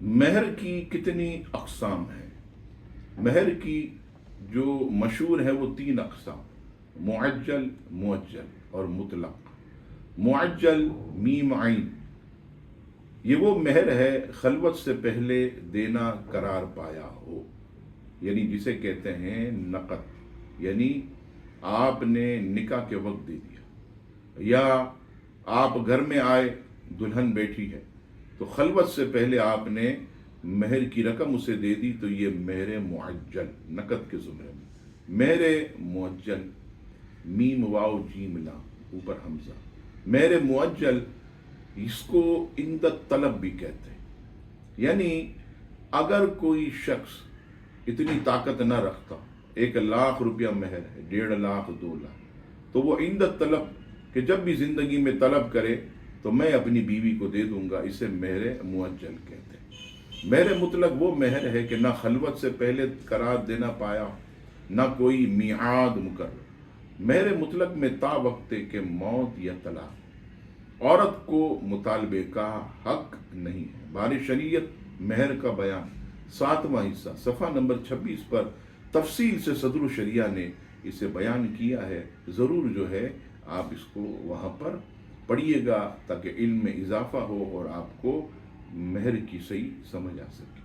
مہر کی کتنی اقسام ہیں؟ مہر کی جو مشہور ہے وہ 3 اقسام: معجل، مؤجل اور مطلق۔ معجل میم عین، یہ وہ مہر ہے خلوت سے پہلے دینا قرار پایا ہو، یعنی جسے کہتے ہیں نقد، یعنی آپ نے نکاح کے وقت دے دیا، یا آپ گھر میں آئے، دلہن بیٹھی ہے تو خلوت سے پہلے آپ نے مہر کی رقم اسے دے دی، تو یہ مہر معجل نقد کے زمرے میں۔ مہر معجل میم واو جیم لا اوپر حمزہ، مہر معجل اس کو عندت طلب بھی کہتے ہیں، یعنی اگر کوئی شخص اتنی طاقت نہ رکھتا، 1,00,000 روپیہ مہر ہے، 1,50,000 2,00,000، تو وہ عندت طلب کہ جب بھی زندگی میں طلب کرے تو میں اپنی بیوی کو دے دوں گا، اسے مہر معجل کہتے ہیں۔ مہر مطلق وہ مہر ہے کہ نہ خلوت سے پہلے قرار دینا پایا، نہ کوئی میعاد مقرر۔ مہر مطلق میں تا وقت کہ موت یا طلاق عورت کو مطالبے کا حق نہیں ہے۔ بار شریعت مہر کا بیان 7واں حصہ صفحہ نمبر 26 پر تفصیل سے صدر الشریعہ نے اسے بیان کیا ہے۔ ضرور جو ہے آپ اس کو وہاں پر پڑھیے گا تاکہ علم میں اضافہ ہو اور آپ کو مہر کی صحیح سمجھ آ سکے۔